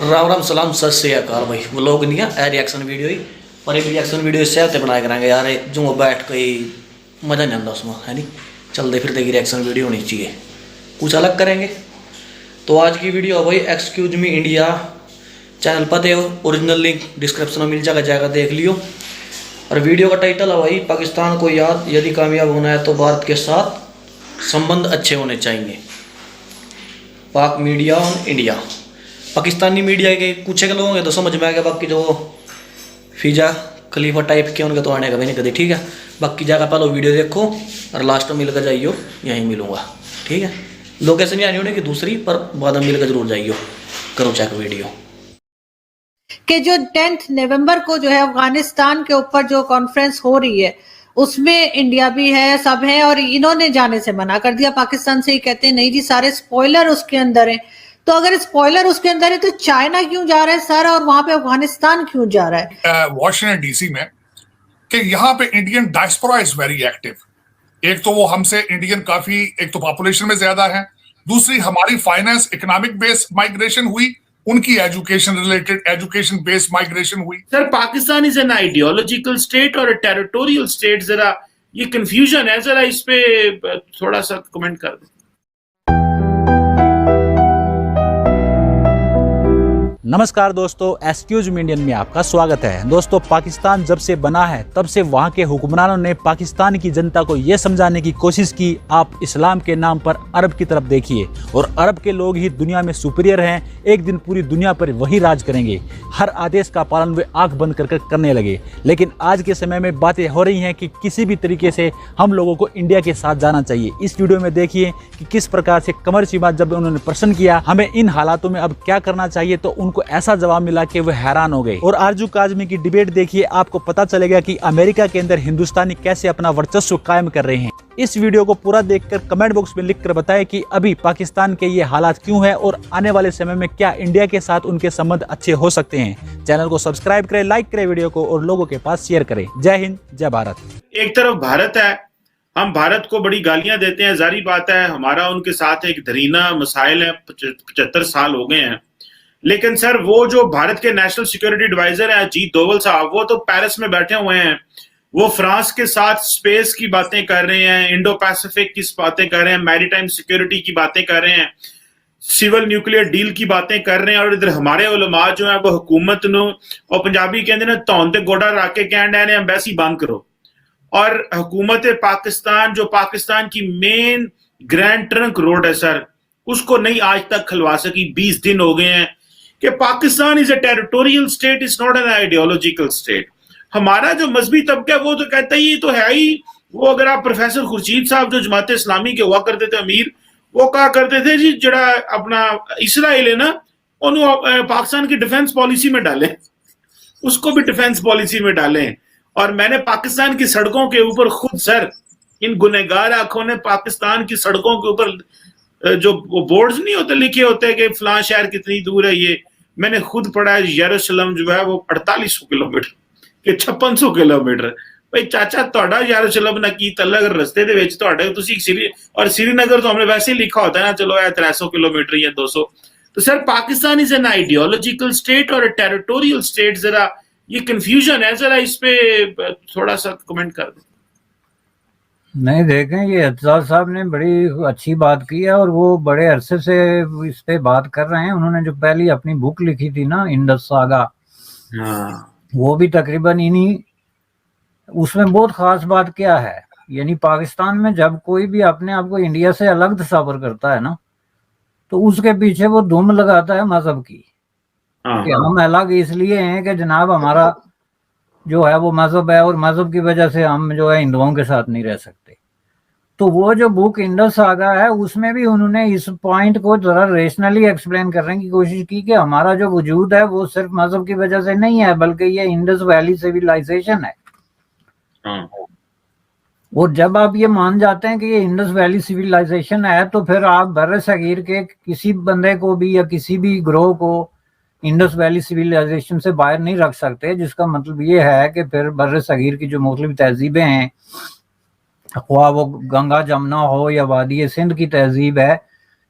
राम राम सलाम सत श्री अकाल भाई व्लॉग नहीं है रिएक्शन वीडियो ही। और एक रिएक्शन वीडियो इससे होते बनाया करेंगे यार जो बैठ के मज़ा नहीं आता उसमें है नहीं। चलते फिरते की रिएक्शन वीडियो होनी चाहिए, कुछ अलग करेंगे। तो आज की वीडियो है भाई एक्सक्यूज मी इंडिया चैनल पर दे, ओरिजिनल लिंक डिस्क्रिप्शन में मिल जाएगा देख लियो। और वीडियो का टाइटल है भाई पाकिस्तान को याद, यदि कामयाब होना है तो भारत के साथ संबंध अच्छे होने चाहिए। पाक media on India. Pakistani media के कुछ एक लोग हैं तो समझ में आ गया, बाकी जो फिजा खलीफा टाइप के उनके तो आने का भी नहीं कभी। ठीक है, बाकी जगह पहले वीडियो देखो और लास्ट में मिलकर जाइयो, यहीं मिलूंगा। ठीक है, लोकेशन नहीं आनी होने की दूसरी, पर बाद में मिलकर जरूर जाइयो, करो चेक वीडियो। कि जो 10 नवंबर को जो है अफगानिस्तान के ऊपर जो कॉन्फ्रेंस हो रही है उसमें इंडिया भी है, सब है, और इन्होंने जाने से मना कर दिया पाकिस्तान से। ही कहते हैं नहीं जी सारे स्पॉइलर उसके अंदर है। तो अगर स्पॉइलर उसके अंदर है तो चाइना क्यों जा रहा है सर, और वहां पे अफगानिस्तान क्यों जा रहा है वॉशिंगटन डीसी में, कि यहाँ पे Indian diaspora is very active. एक तो वो हमसे इंडियन काफी, एक तो पॉपुलेशन में ज्यादा है, दूसरी हमारी फाइनेंस इकोनॉमिक बेस्ड माइग्रेशन हुई, उनकी education related education based migration हुई। Sir Pakistan is an ideological state और टेरिटोरियल स्टेट, जरा ये कंफ्यूजन है, जरा इस पे थोड़ा सा कमेंट कर दें। नमस्कार दोस्तों, एक्सक्यूज मी इंडियन में आपका स्वागत है। दोस्तों, पाकिस्तान जब से बना है तब से वहां के हुक्मरानों ने पाकिस्तान की जनता को यह समझाने की कोशिश की आप इस्लाम के नाम पर अरब की तरफ देखिए और अरब के लोग ही दुनिया में सुपीरियर हैं, एक दिन पूरी दुनिया पर वही राज करेंगे। हर आदेश का पालन वे आंख बंद कर करने लगे। लेकिन आज के समय में बातें हो रही हैं कि किसी भी तरीके से हम लोगों को इंडिया के साथ जाना चाहिए। इस वीडियो में देखिए कि किस प्रकार से कमर चीमा जब उन्होंने प्रश्न किया हमें इन हालातों में अब क्या करना चाहिए, तो उनको ऐसा जवाब मिला कि वह हैरान हो गए। और आरजू काजमी की डिबेट देखिए, आपको पता चलेगा कि अमेरिका के अंदर हिंदुस्तानी कैसे अपना वर्चस्व कायम कर रहे हैं। इस वीडियो को पूरा देखकर कमेंट बॉक्स में लिखकर बताएं कि अभी पाकिस्तान के ये हालात क्यों है और आने वाले समय में क्या इंडिया के साथ उनके संबंध अच्छे हो सकते हैं। चैनल को सब्सक्राइब करें, लाइक करें वीडियो को और लोगों के पास शेयर करें। जय हिंद, जय भारत। एक तरफ भारत है, हम भारत को बड़ी गालियां देते हैं, जारी बात है हमारा उनके साथ एक धरीना मसाइल है, 75 साल हो गए हैं। लेकिन सर वो जो भारत के नेशनल सिक्योरिटी एडवाइजर हैं अजीत डोवल साहब, वो तो पेरिस में बैठे हुए हैं, वो फ्रांस के साथ स्पेस की बातें कर रहे हैं, इंडो पैसिफिक की बातें कर रहे हैं, मैरीटाइम सिक्योरिटी की बातें कर रहे हैं, सिविल न्यूक्लियर डील की बातें कर रहे हैं। और इधर हमारे उलमा जो है वो हुकूमत नु और पंजाबी कहते हैं तौन ते गोडा रख के कहने एम्बेसी बंद करो। और हुकूमत पाकिस्तान जो पाकिस्तान की मेन ग्रैंड ट्रंक रोड है सर, उसको नहीं आज तक खुलवा सकी। 20 दिन हो गए हैं कि Pakistan is a territorial state, is not an ideological state. हमारा जो मजहबी तबका है वो तो कहता ही तो है ही। वो अगर आप प्रोफेसर खुर्शीद साहब जो जमात इस्लामी के हुआ करते थे अमीर, वो कहा करते थे जी जरा अपना इसराइल है ना उन्होंने पाकिस्तान की डिफेंस पॉलिसी में डालें, उसको भी डिफेंस पॉलिसी में डालें। और मैंने पाकिस्तान की सड़कों के ऊपर खुद सर इन गुनहगार आंखों ने पाकिस्तान की सड़कों के ऊपर जो बोर्ड्स नहीं होते लिखे होते कि फलां शहर कितनी दूर है, ये मैंने खुद पढ़ा है। यरूशलेम जो है वो 4800 किलोमीटर कि 5600 किलोमीटर। भाई चाचा ਤੁਹਾਡਾ यरूशलेम ना की तल अगर रस्ते ਦੇ ਵਿੱਚ ਤੁਹਾਡੇ ਤੁਸੀਂ और श्रीनगर तो हमने वैसे ही लिखा होता है ना, चलो है 300 किलोमीटर या 200। तो sir Pakistan is an ideological state और टेरिटोरियल स्टेट, जरा ये कंफ्यूजन है, जरा इस पे थोड़ा सा कमेंट कर दें। नहीं देखें, ये एतजाज साहब ने बड़ी अच्छी बात की है और वो बड़े अरसे से इस पे बात कर रहे हैं। उन्होंने जो पहली अपनी बुक लिखी थी ना इंडस सागा, वो भी तकरीबन इन्हीं, उसमें बहुत खास बात क्या है, यानी पाकिस्तान में जब कोई भी अपने आप को इंडिया से अलग तस्वर करता है ना, तो उसके पीछे वो धूम लगाता है मजहब की कि हम अलग इसलिए हैं कि जनाब हमारा जो है वो मजहब है और मजहब की वजह से हम जो है हिंदुओं के साथ नहीं रह सकते। तो वो जो बुक इंडस सागा है उसमें भी उन्होंने इस पॉइंट को जरा रेशनली एक्सप्लेन करने की कोशिश की कि हमारा जो वजूद है वो सिर्फ मजहब की वजह से नहीं है, बल्कि ये इंडस वैली सिविलाइजेशन है। और जब आप ये मान जाते हैं कि ये इंडस वैली सिविलाइजेशन है, तो फिर आप बर्र सगीर के किसी बंदे को भी या किसी भी ग्रोह को इंडस वैली सिविलाइजेशन से बाहर नहीं रख सकते। जिसका मतलब ये है कि फिर बर्र सगीर की जो मुख्तलिफ तहजीबें हैं, ख्वाह वो गंगा जमुना हो या वादी सिंध की तहजीब है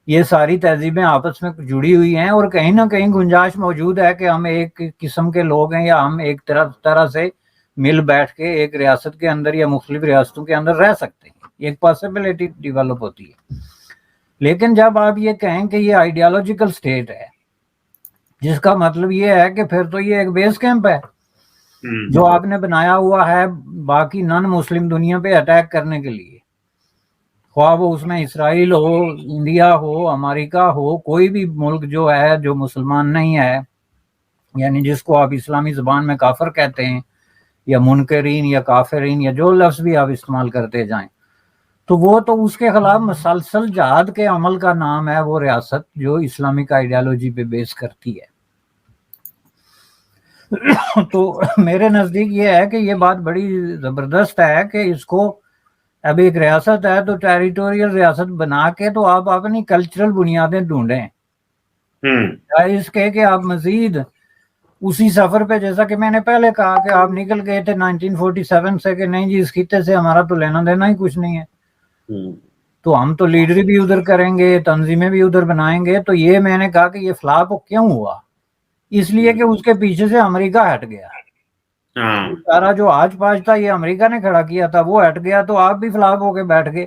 ये सारी तहजीबें आपस में जुड़ी हुई हैं और कहीं ना कहीं गुंजाइश मौजूद है कि हम एक किस्म के लोग हैं या हम एक तरह से मिल बैठ के एक रियासत के अंदर या मुख्तलिफ रियासतों के अंदर रह सकते हैं, एक पॉसिबिलिटी डिवेलप होती है। लेकिन जब आप ये कहें कि ये आइडियोलॉजिकल स्टेट है, जिसका मतलब ये है कि फिर तो ये एक बेस कैंप है जो आपने बनाया हुआ है बाकी नॉन मुस्लिम दुनिया पे अटैक करने के लिए, ख्वाह वो उसमें इसराइल हो, इंडिया हो, अमेरिका हो, कोई भी मुल्क जो है जो मुसलमान नहीं है, यानी जिसको आप इस्लामी ज़बान में काफिर कहते हैं या मुनकरीन या काफिरीन या जो लफ्ज़ भी आप इस्तेमाल करते जाएं, तो वो तो उसके खिलाफ मसलसल जहाद के अमल का नाम है वो रियासत जो इस्लामिक आइडियालॉजी पे बेस करती है। तो मेरे नज़दीक ये है कि ये बात बड़ी ज़बरदस्त है कि इसको अब एक रियासत है तो टेरिटोरियल रियासत बना के तो आप अपनी कल्चरल बुनियादें ढूंढें, इसके कि आप मजीद उसी सफर पे, जैसा कि मैंने पहले कहा कि आप निकल गए थे 1947 से कि नहीं जी इस खिते से हमारा तो लेना देना ही कुछ नहीं है, तो हम तो लीडरी भी उधर करेंगे, तंजीमें भी उधर बनाएंगे। तो ये मैंने कहा कि ये फ्लॉप क्यों हुआ, इसलिए कि उसके पीछे से अमेरिका हट गया। सारा जो आज पाँच था ये अमेरिका ने खड़ा किया था, वो हट गया तो आप भी फ्लॉप होके बैठ गए।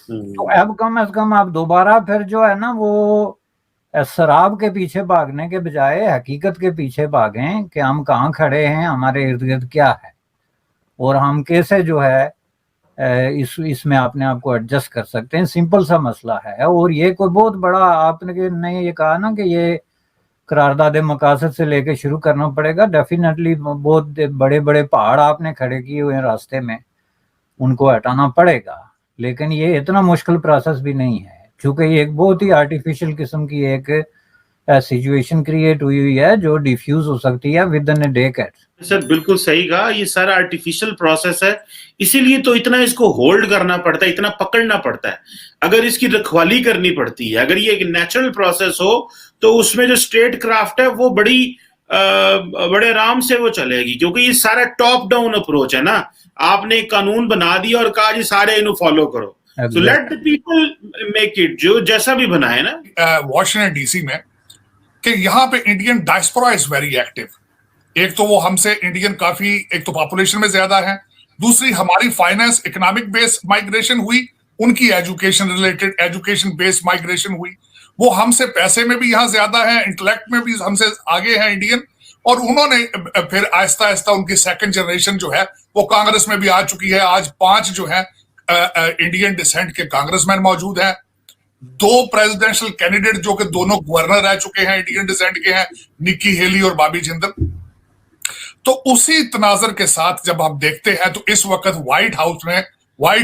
तो अब कम से कम आप दोबारा फिर जो है ना वो शराब के पीछे भागने के बजाय हकीकत के पीछे भागें कि हम कहाँ खड़े हैं, हमारे इर्द गिर्द क्या है और हम कैसे जो है इसमें अपने आप को एडजस्ट कर सकते हैं। सिंपल सा मसला है और ये कोई बहुत बड़ा, आपने ये कहा ना कि ये करारदाद मकासद से लेके शुरू करना पड़ेगा। डेफिनेटली बहुत बड़े बड़े पहाड़ आपने खड़े किए हुए हैं रास्ते में, उनको हटाना पड़ेगा, लेकिन ये इतना मुश्किल प्रोसेस भी नहीं है क्योंकि ये एक बहुत ही आर्टिफिशियल किस्म की एक सिचुएशन क्रिएट हुई है जो डिफ्यूज हो सकती है with in a decade. Sir बिल्कुल सही कहा, ये सारा आर्टिफिशियल प्रोसेस है, इसीलिए तो इतना इसको होल्ड करना पड़ता है, इतना पकड़ना पड़ता है। अगर इसकी रखवाली करनी पड़ती है, अगर ये एक नेचुरल प्रोसेस हो तो उसमें जो स्टेट क्राफ्ट है वो बड़े आराम से वो चलेगी, क्योंकि ये सारा टॉप डाउन अप्रोच है ना। आपने एक कानून बना दिया और कहा जी सारे इन्हें फॉलो करो, so let the people make it, जो जैसा भी बनाए ना। वॉशिंगटन डीसी में कि यहाँ पे Indian diaspora is very active. एक तो वो हमसे इंडियन काफी, एक तो पॉपुलेशन में ज्यादा है, दूसरी हमारी फाइनेंस इकोनॉमिक बेस माइग्रेशन हुई, उनकी एजुकेशन बेस्ड माइग्रेशन हुई। वो हमसे पैसे में भी यहाँ ज्यादा है, इंटेलेक्ट में भी हमसे आगे है इंडियन, और उन्होंने फिर आहिस्ता आहिस्ता उनकी सेकंड जनरेशन जो है वो कांग्रेस में भी आ चुकी है। आज 5 जो है इंडियन डिसेंट के कांग्रेसमैन मौजूद हैं, 2 प्रेसिडेंशियल कैंडिडेट जो कि दोनों गवर्नर रह चुके हैं, इंडियन डिसेंट के हैं, निक्की हेली और बॉबी जिंदल। तो उसी तनाजर के साथ जब हम देखते हैं तो इस वक्त व्हाइट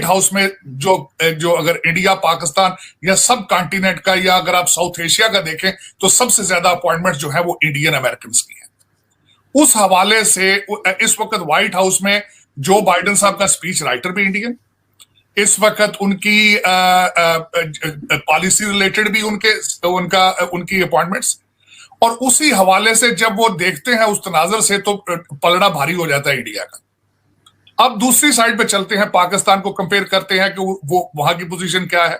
हाउस में जो अगर इंडिया पाकिस्तान या सब कॉन्टिनेंट का या अगर आप साउथ एशिया का देखें तो सबसे ज्यादा अपॉइंटमेंट जो है वो इंडियन अमेरिकन की है। उस हवाले से इस वक्त व्हाइट हाउस में जो बाइडेन साहब का स्पीच राइटर भी इंडियन, इस वक्त उनकी पॉलिसी रिलेटेड भी उनकी अपॉइंटमेंट्स, और उसी हवाले से जब वो देखते हैं उस तनाजर से तो पलड़ा भारी हो जाता है इंडिया का। अब दूसरी साइड पे चलते हैं, पाकिस्तान को कंपेयर करते हैं कि वो वहां की पोजीशन क्या है।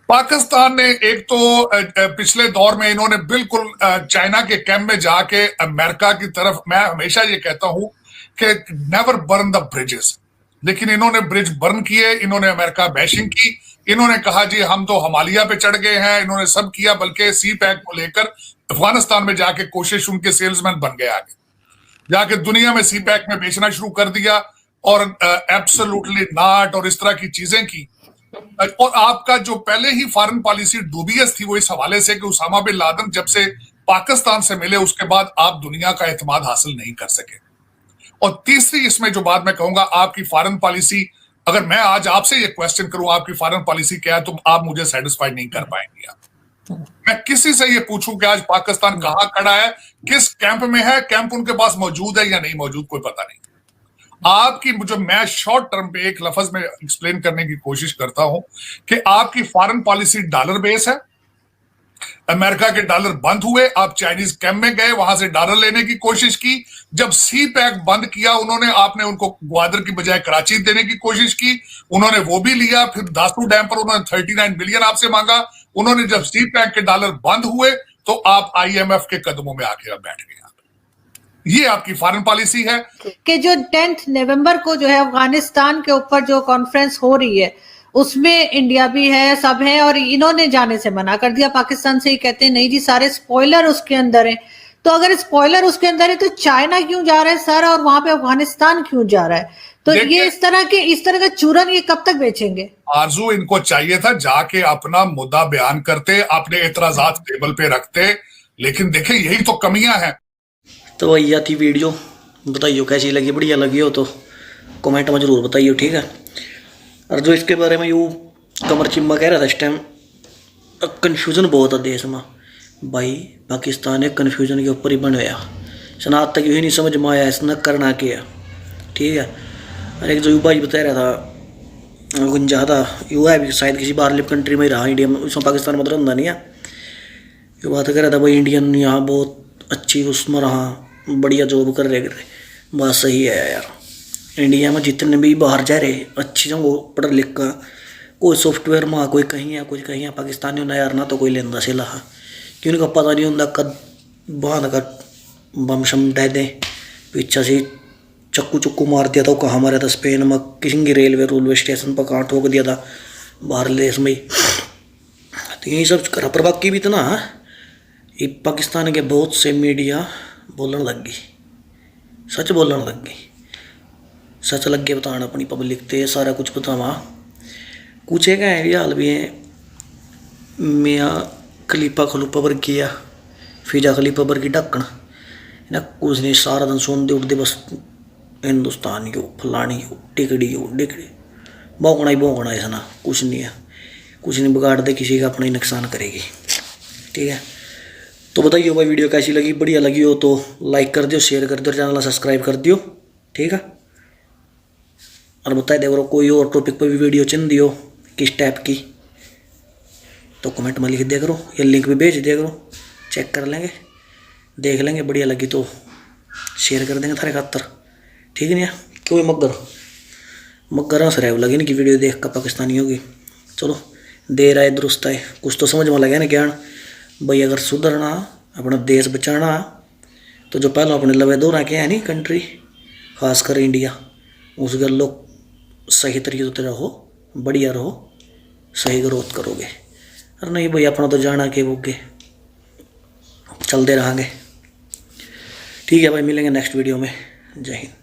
पाकिस्तान ने एक तो पिछले दौर में इन्होंने बिल्कुल चाइना के कैंप में जाके अमेरिका की तरफ, मैं हमेशा ये कहता हूं कि नेवर बर्न द ब्रिजेस, लेकिन इन्होंने ब्रिज बर्न किए, इन्होंने अमेरिका बैशिंग की, इन्होंने कहा जी हम तो हिमालय पे चढ़ गए हैं, इन्होंने सब किया, बल्कि सी पैक को लेकर अफगानिस्तान में जाके कोशिश, उनके सेल्समैन बन गए, आगे जाके दुनिया में सी पैक में बेचना शुरू कर दिया और एब्सोल्युटली नॉट और इस तरह की चीजें की। और आपका जो पहले ही फॉरेन पॉलिसी डूबियस थी वो इस हवाले से कि उसामा बिन लादेन जब से पाकिस्तान से मिले उसके बाद आप दुनिया का एतमाद हासिल नहीं कर सके। और तीसरी इसमें जो बात मैं कहूंगा, आपकी फॉरेन पॉलिसी, अगर मैं आज आपसे ये क्वेश्चन करूं आपकी फॉरेन पॉलिसी क्या है, तो आप मुझे सेटिस्फाई नहीं कर पाएंगे। आप मैं किसी से ये पूछूं कि आज पाकिस्तान कहां खड़ा है, किस कैंप में है, कैंप उनके पास मौजूद है या नहीं मौजूद, कोई पता नहीं। आपकी जो मैं शॉर्ट टर्म पे एक लफ्ज में एक्सप्लेन करने की कोशिश करता हूं कि आपकी फॉरेन पॉलिसी डॉलर बेस है, अमेरिका के डॉलर बंद हुए, आप चाइनीज कैंप में गए, वहां से डॉलर लेने की कोशिश की, जब सी पैक बंद किया उन्होंने, आपने उनको ग्वादर की बजाय कराची देने की कोशिश की, उन्होंने वो भी लिया, फिर दासू डैम पर उन्होंने 39 बिलियन आपसे मांगा, उन्होंने जब सी पैक के डॉलर बंद हुए तो आप IMF के कदमों में आके अब बैठ गए। ये आपकी फॉरेन पॉलिसी है कि जो 10 नवंबर को जो है अफगानिस्तान के ऊपर जो कॉन्फ्रेंस हो रही है उसमें इंडिया भी है, सब है, और इन्होंने जाने से मना कर दिया। पाकिस्तान से ही कहते हैं नहीं जी सारे स्पॉइलर उसके अंदर है। तो अगर स्पॉइलर उसके अंदर है तो चाइना क्यों जा रहा है सर, और वहां पे अफगानिस्तान क्यों जा रहा है? तो ये इस तरह का चूरन ये कब तक बेचेंगे? आरजू इनको चाहिए था जाके अपना मुद्दा बयान करते, अपने एतराजात टेबल पे रखते, लेकिन देखे यही तो कमियां हैं। तो भैया थी वीडियो, बताइए कैसी लगी, बढ़िया लगी हो तो कमेंट में ज़रूर बताइए, ठीक है। और जो इसके बारे में यूँ कमर चिम्मा कह रहा था इस टाइम, कन्फ्यूज़न बहुत है देश में भाई। पाकिस्तान एक कन्फ्यूजन के ऊपर ही बन गया, सनात तक यही नहीं समझ में आया इसने करना क्या, ठीक है। और एक जो युवा जी बता रहा था गुंजा था, युवा भी शायद किसी बाहरली कंट्री में ही रहा, इंडिया में, उसमें पाकिस्तान में तो रहा नहीं है। ये बात कह रहा था भाई इंडियन यहाँ बहुत अच्छी उसमें रहा, बढ़िया जॉब कर रहे, बात सही है यार। इंडिया में जितने भी बाहर जा रहे अच्छी जगह पढ़ लिख कर, कोई सॉफ्टवेयर में, कोई कहीं है, कोई कहीं है, पाकिस्तानी ना यार ना तो कोई लेंदा से लहा, क्यों उनका पता नहीं होता कद बांध कर बम शम डह दें, पीछे से चक्कू चुक्कू मार दिया था, कहाँ मारा था स्पेन में, किसी रेलवे स्टेशन पर कहाँ ठोक दिया था बाहर देश में। तो यही सब करा, पर बाकी भी इतना ये पाकिस्तान के बहुत से मीडिया बोलने लग गई, सच बोलने लग गई, सच लग गए बताना अपनी पब्लिक ते सारा कुछ बतावा। कुछ एक है हाल भी है, मियाँ खलीफा खलूफा पर किया, फिजा खलीफा पर की ढक्कन ना, कुछ नहीं, सारा दिन सोनते उठते बस हिंदुस्तान की फलानी हो टिकड़ी हो डिकड़ी, भोंकना ही भोंकना है ना, कुछ नहीं है, कुछ नहीं बिगाड़ दे, किसी का अपना ही नुकसान करेगी, ठीक है। तो बताइए भाई वीडियो कैसी लगी, बढ़िया लगी हो तो लाइक कर दियो, शेयर कर दियो, चैनल सब्सक्राइब कर दियो, ठीक है। और बताए देखो कोई और टॉपिक पर भी वीडियो चिन दियो किस टाइप की, तो कमेंट में लिख दिया करो, या लिंक भी भेज दिया करो, चेक कर लेंगे, देख लेंगे, बढ़िया लगी तो शेयर कर देंगे थारे खातर, ठीक है नहीं। क्यों मगर हंस रहे हो लगे ना कि वीडियो देख कर पाकिस्तानी होगी। चलो देर आए दुरुस्त आए, कुछ तो समझ में लगे ना ज्ञान भाई। अगर सुधरना, अपना देश बचाना, तो जो पहले अपने लवे दो रखे हैं नहीं कंट्री, खासकर इंडिया, उस गल लोग सही तरीके से रहो, बढ़िया रहो, सही ग्रोथ करोगे। अरे नहीं भाई अपना तो जाना के बोगे चलते रहेंगे, ठीक है भाई। मिलेंगे नेक्स्ट वीडियो में, जय हिंद।